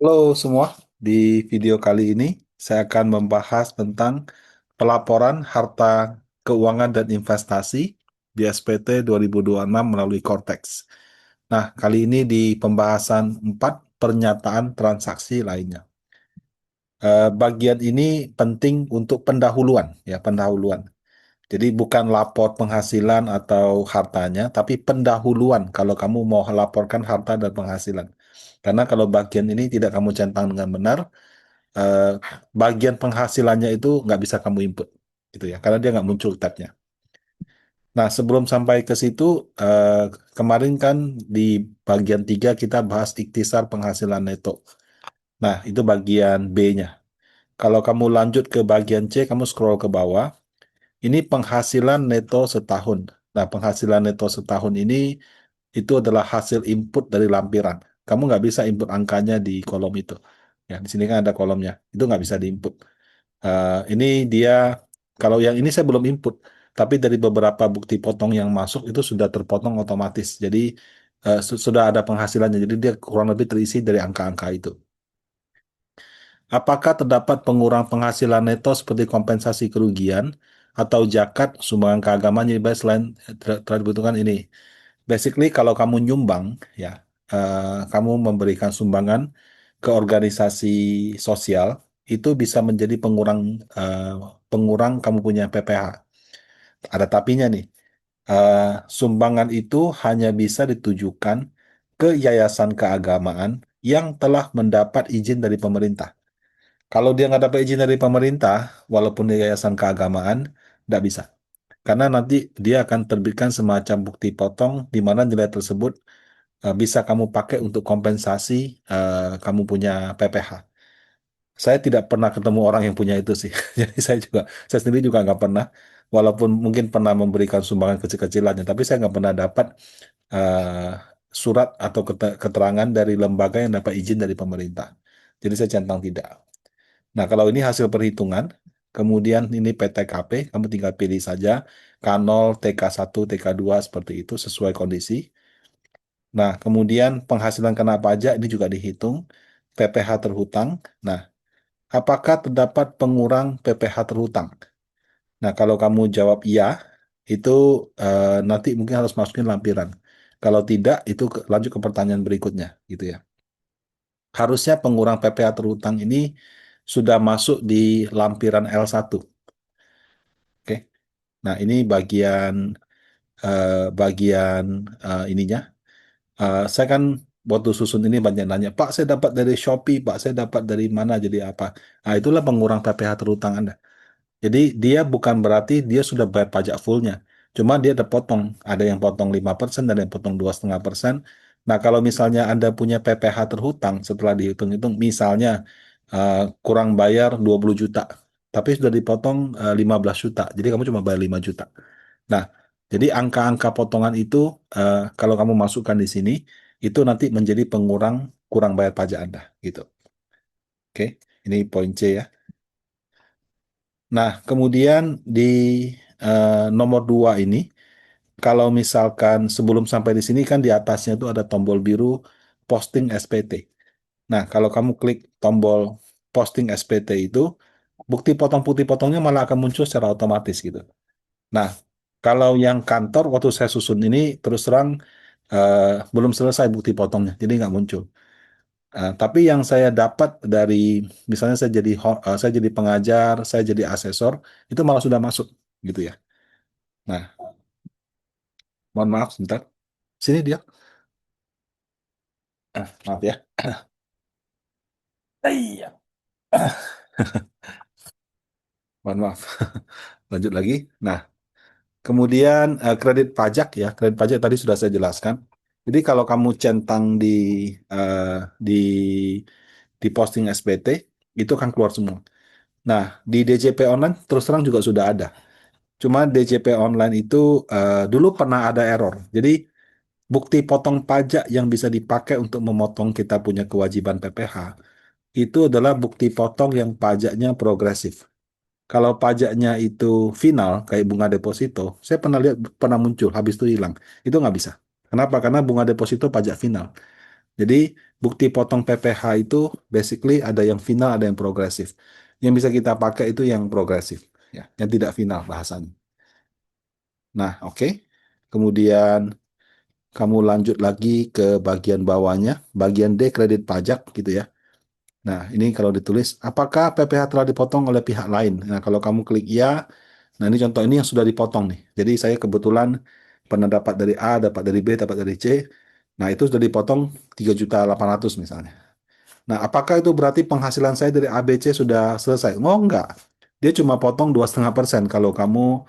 Halo semua, di video kali ini saya akan membahas tentang pelaporan harta keuangan dan investasi di SPT 2026 melalui Cortex. Nah, kali ini di pembahasan 4 pernyataan transaksi lainnya. Bagian ini penting untuk pendahuluan, ya pendahuluan. Jadi bukan lapor penghasilan atau hartanya, tapi pendahuluan kalau kamu mau laporkan harta dan penghasilan. Karena kalau bagian ini tidak kamu centang dengan benar, eh, bagian penghasilannya itu nggak bisa kamu input, gitu ya, karena dia nggak muncul tabnya. Nah, sebelum sampai ke situ, kemarin kan di bagian 3 kita bahas ikhtisar penghasilan neto. Nah, itu bagian B-nya. Kalau kamu lanjut ke bagian C, kamu scroll ke bawah. Ini penghasilan neto setahun. Nah, penghasilan neto setahun ini itu adalah hasil input dari lampiran. Kamu nggak bisa input angkanya di kolom itu. Ya, di sini kan ada kolomnya. Itu nggak bisa diinput. Ini dia, kalau yang ini saya belum input, tapi dari beberapa bukti potong yang masuk itu sudah terpotong otomatis. Jadi sudah ada penghasilannya. Jadi dia kurang lebih terisi dari angka-angka itu. Apakah terdapat pengurang penghasilan neto seperti kompensasi kerugian atau zakat, sumbangan keagamaan yang dibayar selain telah dibutuhkan ini? Basically, kalau kamu nyumbang, ya, kamu memberikan sumbangan ke organisasi sosial, itu bisa menjadi eh, pengurang kamu punya PPh. Ada tapinya nih. Eh, Sumbangan itu hanya bisa ditujukan ke yayasan keagamaan yang telah mendapat izin dari pemerintah. Kalau dia nggak dapat izin dari pemerintah, walaupun dia yayasan keagamaan, nggak bisa. Karena nanti dia akan terbitkan semacam bukti potong di mana nilai tersebut bisa kamu pakai untuk kompensasi kamu punya PPh. Saya tidak pernah ketemu orang yang punya itu sih. Jadi saya sendiri juga nggak pernah, walaupun mungkin pernah memberikan sumbangan kecil-kecilannya, tapi saya nggak pernah dapat eh, surat atau keterangan dari lembaga yang dapat izin dari pemerintah. Jadi saya centang tidak. Nah, kalau ini hasil perhitungan, kemudian ini PTKP, kamu tinggal pilih saja K0, TK1, TK2 seperti itu sesuai kondisi. Nah, kemudian penghasilan kena pajak ini juga dihitung, PPh terhutang. Nah, apakah terdapat pengurang PPh terhutang? Nah, kalau kamu jawab iya, itu nanti mungkin harus masukin lampiran. Kalau tidak, itu lanjut ke pertanyaan berikutnya, gitu ya. Harusnya pengurang PPh terhutang ini sudah masuk di lampiran L1. Oke. Nah, ini bagian ininya. Saya kan waktu susun ini banyak nanya, Pak, saya dapat dari Shopee, Pak, saya dapat dari mana, jadi apa? Nah, itulah pengurang PPh terhutang Anda. Jadi dia bukan berarti dia sudah bayar pajak fullnya. Cuma dia ada potong. Ada yang potong 5%, ada yang potong 2,5%. Nah, kalau misalnya Anda punya PPh terhutang setelah dihitung-hitung, misalnya kurang bayar 20 juta, tapi sudah dipotong 15 juta. Jadi kamu cuma bayar 5 juta. Nah, jadi angka-angka potongan itu kalau kamu masukkan di sini, itu nanti menjadi pengurang kurang bayar pajak Anda, gitu. Oke, ini poin C ya. Nah, kemudian di nomor 2 ini, kalau misalkan sebelum sampai di sini kan di atasnya itu ada tombol biru posting SPT. Nah, kalau kamu klik tombol posting SPT itu, bukti potong putih potongnya malah akan muncul secara otomatis gitu. Nah, kalau yang kantor waktu saya susun ini terus terang belum selesai bukti potongnya, jadi nggak muncul. Tapi yang saya dapat dari misalnya saya jadi pengajar, saya jadi asesor, itu malah sudah masuk gitu ya. Nah, mohon maaf sebentar. Sini dia. Maaf ya. Iya. Mohon maaf. Lanjut lagi. Nah, kemudian kredit pajak ya, kredit pajak tadi sudah saya jelaskan. Jadi kalau kamu centang eh, di di posting SPT itu akan keluar semua. Nah, di DJP online terus terang juga sudah ada. Cuma DJP online itu dulu pernah ada error. Jadi bukti potong pajak yang bisa dipakai untuk memotong kita punya kewajiban PPh itu adalah bukti potong yang pajaknya progresif. Kalau pajaknya itu final, kayak bunga deposito, saya pernah muncul, habis itu hilang. Itu nggak bisa. Kenapa? Karena bunga deposito pajak final. Jadi bukti potong PPh itu basically ada yang final, ada yang progresif. Yang bisa kita pakai itu yang progresif, ya, yang tidak final bahasanya. Nah, oke. Kemudian kamu lanjut lagi ke bagian bawahnya, bagian D kredit pajak gitu ya. Nah, ini kalau ditulis, apakah PPh telah dipotong oleh pihak lain? Nah, kalau kamu klik ya, nah ini contoh ini yang sudah dipotong nih. Jadi saya kebetulan pernah dapat dari A, dapat dari B, dapat dari C. Nah, itu sudah dipotong 3.800.000 misalnya. Nah, apakah itu berarti penghasilan saya dari ABC sudah selesai? Oh, enggak. Dia cuma potong 2,5% kalau kamu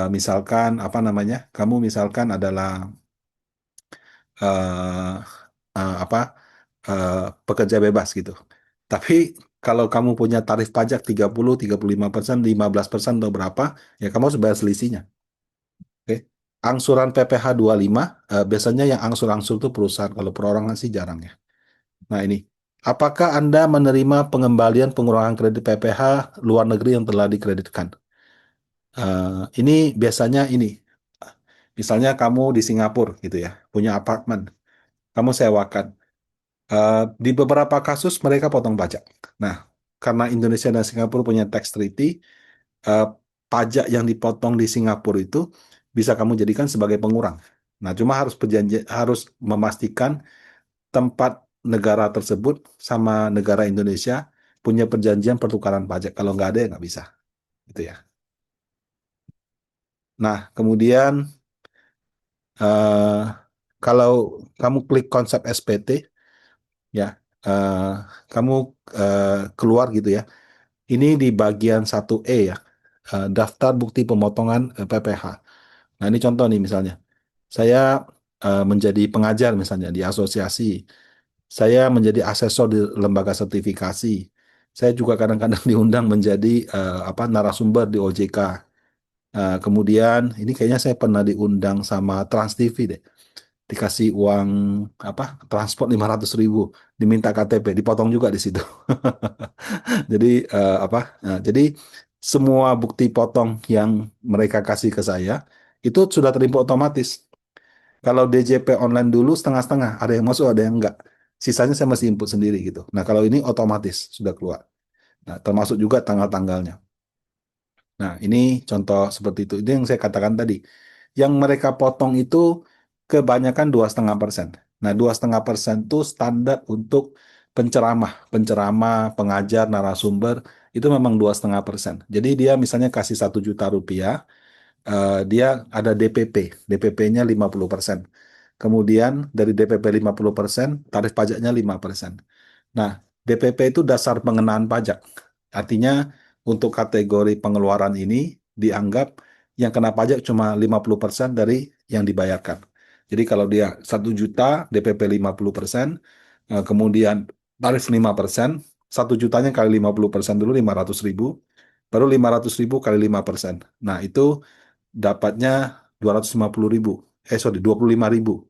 misalkan apa namanya? Kamu misalkan adalah eh, apa eh, pekerja bebas gitu. Tapi kalau kamu punya tarif pajak 30, 35%, 15% atau berapa, ya kamu harus bayar selisihnya. Oke. Angsuran PPh 25, biasanya yang angsur-angsur itu perusahaan. Kalau perorangan sih jarang ya. Nah ini, apakah Anda menerima pengembalian pengurangan kredit PPh luar negeri yang telah dikreditkan? Ini biasanya ini, misalnya kamu di Singapura gitu ya, punya apartemen, kamu sewakan. Di beberapa kasus mereka potong pajak. Nah, karena Indonesia dan Singapura punya tax treaty, eh, pajak yang dipotong di Singapura itu bisa kamu jadikan sebagai pengurang. Nah, cuma harus harus memastikan tempat negara tersebut sama negara Indonesia punya perjanjian pertukaran pajak. Kalau nggak ada ya nggak bisa, gitu ya. Nah, kemudian eh, kalau kamu klik konsep SPT, ya, eh, kamu eh, keluar gitu ya. Ini di bagian 1E ya, daftar bukti pemotongan PPh. Nah, ini contoh nih misalnya. Saya menjadi pengajar misalnya di asosiasi. Saya menjadi asesor di lembaga sertifikasi. Saya juga kadang-kadang diundang menjadi apa narasumber di OJK. Kemudian ini kayaknya saya pernah diundang sama Trans TV deh. Dikasih uang apa transport 500.000, diminta KTP, dipotong juga di situ. Jadi apa? Jadi semua bukti potong yang mereka kasih ke saya itu sudah terinput otomatis. Kalau DJP online dulu setengah-setengah, ada yang masuk, ada yang enggak. Sisanya saya masih input sendiri gitu. Nah, kalau ini otomatis sudah keluar. Nah, termasuk juga tanggal-tanggalnya. Nah, ini contoh seperti itu. Itu yang saya katakan tadi. Yang mereka potong itu kebanyakan 2,5%. Nah, 2,5% itu standar untuk penceramah, penceramah, pengajar, narasumber itu memang 2,5%. Jadi dia misalnya kasih 1 juta rupiah, dia ada DPP, DPP-nya 50%. Kemudian dari DPP 50%, tarif pajaknya 5%. Nah, DPP itu dasar pengenaan pajak. Artinya untuk kategori pengeluaran ini dianggap yang kena pajak cuma 50% dari yang dibayarkan. Jadi kalau dia 1 juta, DPP 50%, kemudian tarif 5%, 1 jutanya kali 50% dulu 500.000, baru 500.000 kali 5%. Nah, itu dapatnya 250.000. Sorry, 25.000.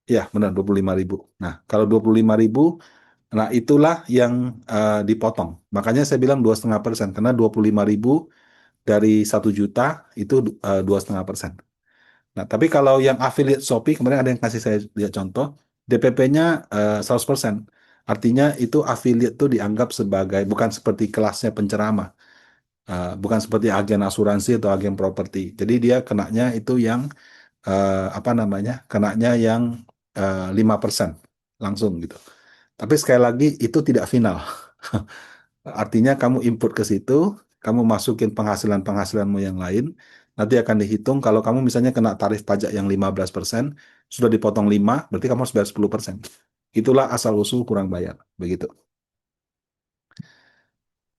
Ya, benar 25.000. Nah, kalau 25.000, nah itulah yang dipotong. Makanya saya bilang 2,5%, karena 25.000 dari 1 juta itu 2,5%. Nah, tapi kalau yang affiliate Shopee, kemarin ada yang kasih saya lihat contoh, DPP-nya 100%. Artinya itu affiliate tuh dianggap sebagai, bukan seperti kelasnya penceramah. Bukan seperti agen asuransi atau agen properti. Jadi dia kenanya itu yang apa namanya? Kenanya yang 5% langsung gitu. Tapi sekali lagi itu tidak final. Artinya kamu input ke situ, kamu masukin penghasilan-penghasilanmu yang lain, nanti akan dihitung kalau kamu misalnya kena tarif pajak yang 15%, sudah dipotong 5, berarti kamu harus bayar 10%. Itulah asal-usul kurang bayar, begitu.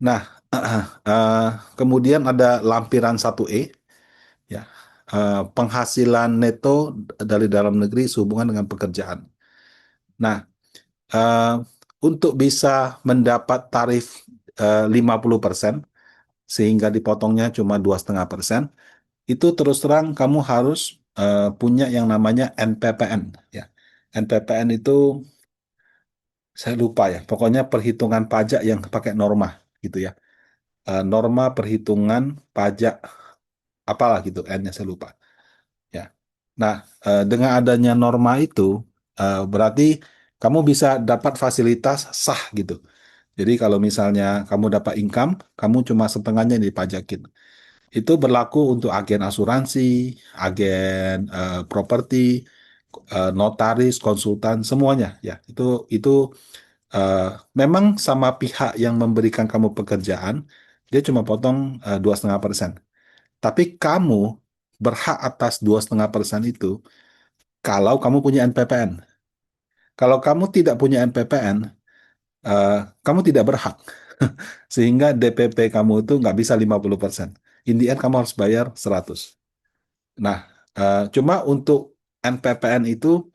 Nah, eh, kemudian ada lampiran 1E, ya. Penghasilan neto dari dalam negeri sehubungan dengan pekerjaan. Nah, eh, untuk bisa mendapat tarif 50%, sehingga dipotongnya cuma 2,5%, itu terus terang kamu harus punya yang namanya NPPN. Ya. NPPN itu saya lupa ya, pokoknya perhitungan pajak yang pakai norma gitu ya. Norma perhitungan pajak apalah gitu, N-nya saya lupa. Ya. Nah, dengan adanya norma itu, Berarti kamu bisa dapat fasilitas sah gitu. Jadi kalau misalnya kamu dapat income, kamu cuma setengahnya yang dipajakin. Itu berlaku untuk agen asuransi, agen properti, notaris, konsultan, semuanya ya. Itu eh, memang sama pihak yang memberikan kamu pekerjaan, dia cuma potong 2,5%. Tapi kamu berhak atas 2,5% itu kalau kamu punya NPPN. Kalau kamu tidak punya NPPN, eh, kamu tidak berhak. Sehingga DPP kamu itu nggak bisa 50%. In the end kamu harus bayar 100. Nah, cuma untuk NPPN itu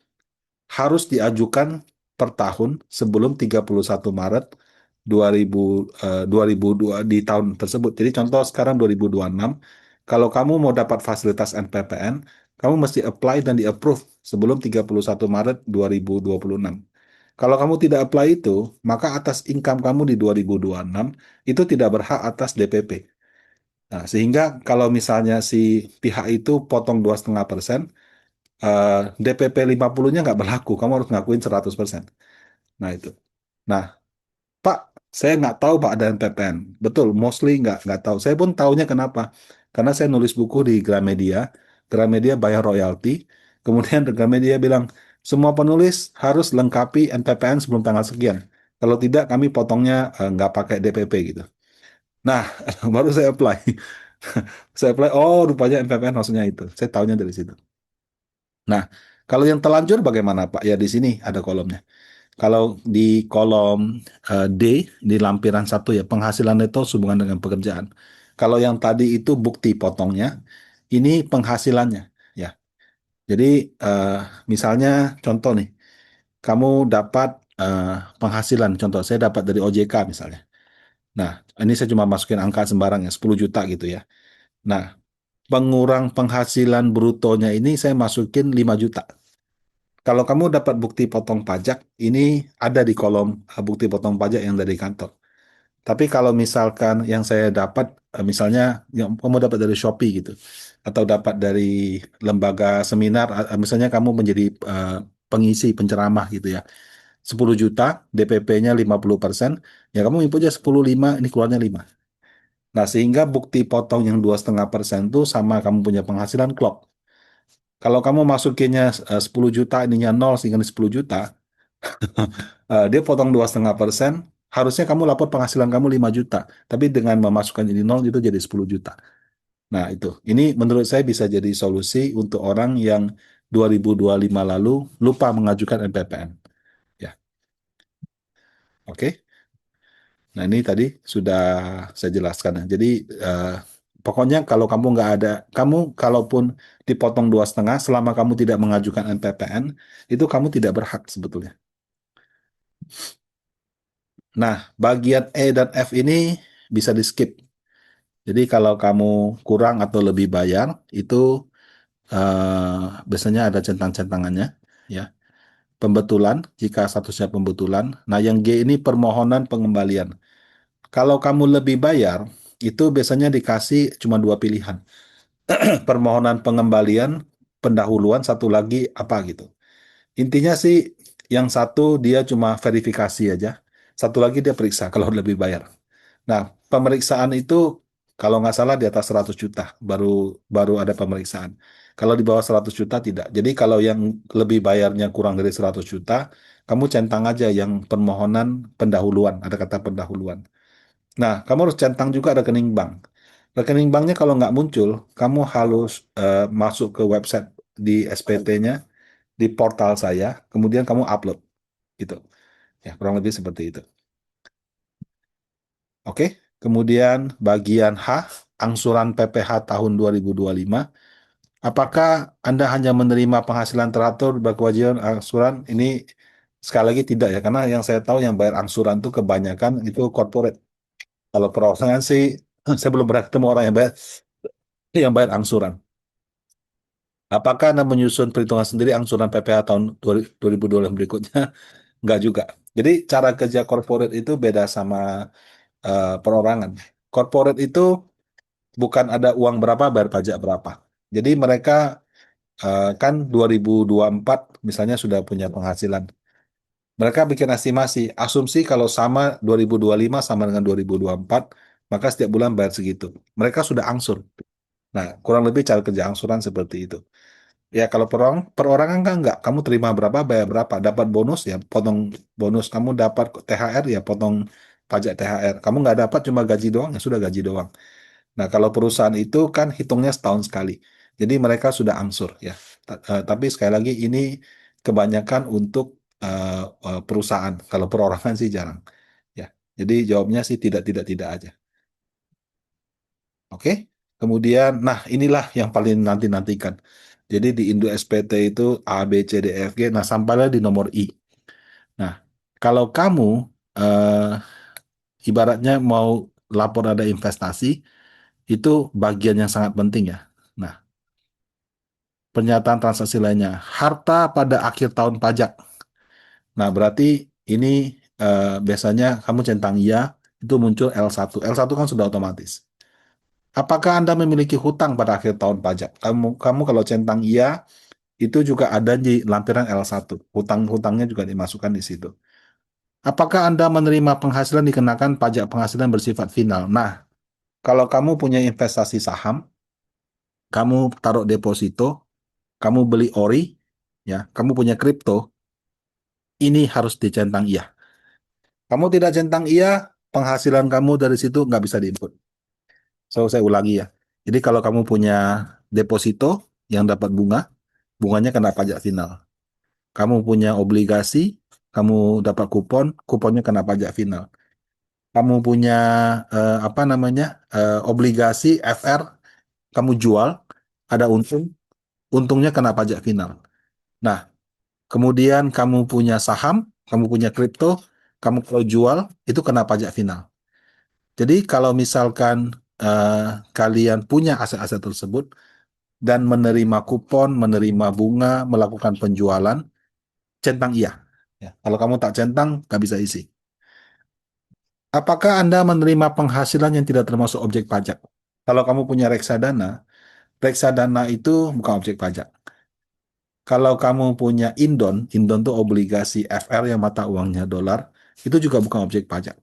harus diajukan per tahun sebelum 31 Maret 2002 di tahun tersebut. Jadi contoh sekarang 2026, kalau kamu mau dapat fasilitas NPPN, kamu mesti apply dan di-approve sebelum 31 Maret 2026. Kalau kamu tidak apply itu, maka atas income kamu di 2026 itu tidak berhak atas DPP. Nah, sehingga kalau misalnya si pihak itu potong 2,5%, DPP 50-nya nggak berlaku, kamu harus ngakuin 100%. Nah, itu. Nah, Pak, saya nggak tahu Pak ada NPPN. Betul, mostly nggak tahu. Saya pun tahunya kenapa? Karena saya nulis buku di Gramedia, Gramedia bayar royalti, kemudian Gramedia bilang, semua penulis harus lengkapi NPPN sebelum tanggal sekian. Kalau tidak, kami potongnya nggak pakai DPP gitu. Nah, baru saya apply. Saya apply, oh rupanya NPPN maksudnya itu. Saya tahunya dari situ. Nah, kalau yang telanjur bagaimana Pak? Ya di sini ada kolomnya. Kalau di kolom D di lampiran satu ya penghasilan neto sehubungan dengan pekerjaan. Kalau yang tadi itu bukti potongnya, ini penghasilannya ya. Jadi eh, misalnya contoh nih, kamu dapat eh, penghasilan, contoh saya dapat dari OJK misalnya. Nah, ini saya cuma masukin angka sembarang ya, 10 juta gitu ya. Nah, pengurang penghasilan brutonya ini saya masukin 5 juta. Kalau kamu dapat bukti potong pajak, ini ada di kolom bukti potong pajak yang dari kantor. Tapi kalau misalkan yang saya dapat, misalnya yang kamu dapat dari Shopee gitu, atau dapat dari lembaga seminar, misalnya kamu menjadi pengisi penceramah gitu ya, 10 juta, DPP-nya 50%, ya kamu input aja 10,5, ini keluarnya 5. Nah, sehingga bukti potong yang 2,5% itu sama kamu punya penghasilan klop. Kalau kamu masukinnya 10 juta, ininya nol, sehingga ini 10 juta, dia potong 2,5%, harusnya kamu lapor penghasilan kamu 5 juta. Tapi dengan memasukkan ini nol, itu jadi 10 juta. Nah, itu. Ini menurut saya bisa jadi solusi untuk orang yang 2025 lalu lupa mengajukan NPPN. Ya, oke. Nah, ini tadi sudah saya jelaskan. Jadi, eh, pokoknya kalau kamu nggak ada, kamu kalaupun dipotong 2,5, selama kamu tidak mengajukan NPPN, itu kamu tidak berhak sebetulnya. Nah, bagian E dan F ini bisa di skip. Jadi kalau kamu kurang atau lebih bayar, itu biasanya ada centang-centangannya, ya. Pembetulan, jika statusnya pembetulan. Nah, yang G ini permohonan pengembalian. Kalau kamu lebih bayar, itu biasanya dikasih cuma dua pilihan. Permohonan pengembalian, pendahuluan, satu lagi apa gitu. Intinya sih, yang satu dia cuma verifikasi aja, satu lagi dia periksa kalau lebih bayar. Nah, pemeriksaan itu kalau nggak salah di atas 100 juta baru baru ada pemeriksaan. Kalau di bawah 100 juta tidak. Jadi kalau yang lebih bayarnya kurang dari 100 juta, kamu centang aja yang permohonan pendahuluan, ada kata pendahuluan. Nah, kamu harus centang juga rekening bank. Rekening banknya kalau nggak muncul, kamu harus masuk ke website di SPT-nya, di portal saya, kemudian kamu upload gitu. Ya, kurang lebih seperti itu. Oke, kemudian bagian H, angsuran PPh tahun 2025. Apakah Anda hanya menerima penghasilan teratur berkewajiban angsuran? Ini sekali lagi tidak ya, karena yang saya tahu yang bayar angsuran itu kebanyakan itu corporate. Kalau perorangan sih, saya belum pernah ketemu orang yang bayar angsuran. Apakah Anda menyusun perhitungan sendiri angsuran PPh tahun 2025 berikutnya? Enggak juga. Jadi cara kerja corporate itu beda sama perorangan. Corporate itu bukan ada uang berapa bayar pajak berapa. Jadi mereka Kan 2024 misalnya sudah punya penghasilan. Mereka bikin estimasi, asumsi kalau sama 2025 sama dengan 2024, maka setiap bulan bayar segitu. Mereka sudah angsur. Nah, kurang lebih cara kerja angsuran seperti itu. Ya kalau perorangan kan enggak. Kamu terima berapa, bayar berapa. Dapat bonus ya potong bonus. Kamu dapat THR ya potong pajak THR. Kamu nggak dapat cuma gaji doang ya sudah gaji doang. Nah kalau perusahaan itu kan hitungnya setahun sekali. Jadi mereka sudah angsur ya. Tapi sekali lagi ini kebanyakan untuk perusahaan. Kalau perorangan sih jarang. Ya. Jadi jawabnya sih tidak aja. Oke. Kemudian, nah inilah yang paling nanti-nantikan. Jadi di Indo SPT itu A, B, C, D, E, F, G. Nah, sampailah di nomor I. Nah, kalau kamu ibaratnya mau lapor ada investasi, itu bagian yang sangat penting ya. Nah, pernyataan transaksi lainnya. Harta pada akhir tahun pajak. Nah, berarti ini biasanya kamu centang iya, itu muncul L1. L1 kan sudah otomatis. Apakah Anda memiliki hutang pada akhir tahun pajak? Kamu kalau centang iya, itu juga ada di lampiran L1. Hutang-hutangnya juga dimasukkan di situ. Apakah Anda menerima penghasilan dikenakan pajak penghasilan bersifat final? Nah, kalau kamu punya investasi saham, kamu taruh deposito, kamu beli ori, ya, kamu punya kripto, ini harus dicentang iya. Kamu tidak centang iya, penghasilan kamu dari situ nggak bisa diinput. So, saya ulangi ya. Jadi kalau kamu punya deposito yang dapat bunga, bunganya kena pajak final. Kamu punya obligasi, kamu dapat kupon, kuponnya kena pajak final. Kamu punya apa namanya obligasi FR, kamu jual, ada untung, untungnya kena pajak final. Nah, kemudian kamu punya saham, kamu punya kripto, kamu kalau jual itu kena pajak final. Jadi kalau misalkan eh, kalian punya aset-aset tersebut dan menerima kupon, menerima bunga, melakukan penjualan, centang iya. Ya. Kalau kamu tak centang, nggak bisa isi. Apakah Anda menerima penghasilan yang tidak termasuk objek pajak? Kalau kamu punya reksadana, reksadana itu bukan objek pajak. Kalau kamu punya Indon, Indon itu obligasi FR yang mata uangnya dolar, itu juga bukan objek pajak.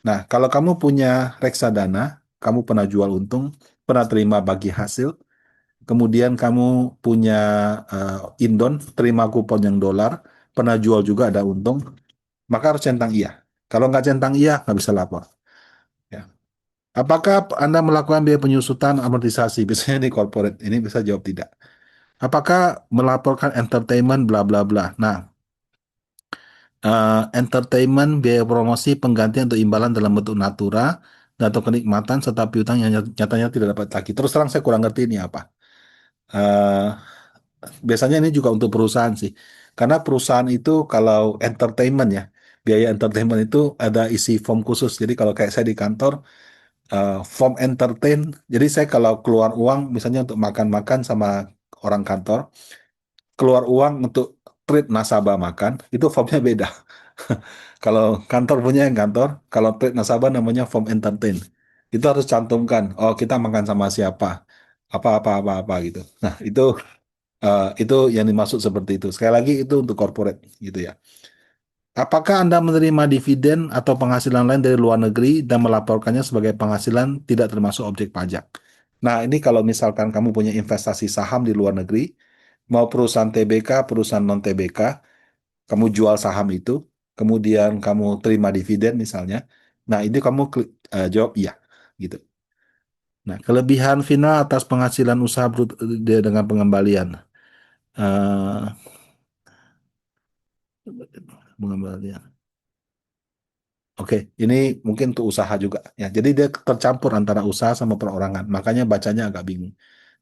Nah, kalau kamu punya reksadana, kamu pernah jual untung, pernah terima bagi hasil, kemudian kamu punya Indon, terima kupon yang dolar, pernah jual juga ada untung, maka harus centang iya. Kalau nggak centang iya, nggak bisa lapor. Ya. Apakah Anda melakukan biaya penyusutan amortisasi? Biasanya di corporate, ini bisa jawab tidak. Apakah melaporkan entertainment bla bla bla? Nah, entertainment, biaya promosi, penggantian atau imbalan dalam bentuk natura, dan atau kenikmatan, serta piutang yang nyatanya tidak dapat lagi. Terus terang saya kurang ngerti ini apa. Eh, Biasanya ini juga untuk perusahaan sih. Karena perusahaan itu kalau entertainment ya, biaya entertainment itu ada isi form khusus. Jadi kalau kayak saya di kantor, form entertain, jadi saya kalau keluar uang misalnya untuk makan-makan sama orang kantor, keluar uang untuk treat nasabah makan, itu formnya beda. Kalau kantor punya yang kantor, kalau treat nasabah namanya form entertain. Itu harus cantumkan, oh kita makan sama siapa, apa gitu. Nah, itu yang dimaksud seperti itu. Sekali lagi itu untuk corporate gitu ya. Apakah Anda menerima dividen atau penghasilan lain dari luar negeri dan melaporkannya sebagai penghasilan tidak termasuk objek pajak? Nah, ini kalau misalkan kamu punya investasi saham di luar negeri, mau perusahaan TBK, perusahaan non-TBK, kamu jual saham itu, kemudian kamu terima dividen misalnya, nah ini kamu jawab iya, gitu. Nah, kelebihan final atas penghasilan usaha dengan pengembalian. Eh, Pengembalian. Oke, ini mungkin untuk usaha juga ya. Jadi dia tercampur antara usaha sama perorangan, makanya bacanya agak bingung.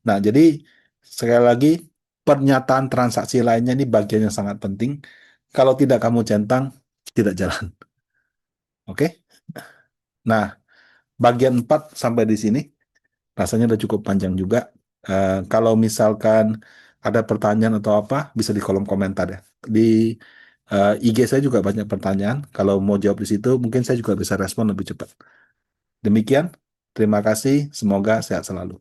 Nah, jadi sekali lagi pernyataan transaksi lainnya ini bagian yang sangat penting. Kalau tidak kamu centang, tidak jalan. Oke? Nah, bagian 4 sampai di sini rasanya udah cukup panjang juga. Kalau misalkan ada pertanyaan atau apa, bisa di kolom komentar ya. Di IG saya juga banyak pertanyaan. Kalau mau jawab di situ, mungkin saya juga bisa respon lebih cepat. Demikian, terima kasih. Semoga sehat selalu.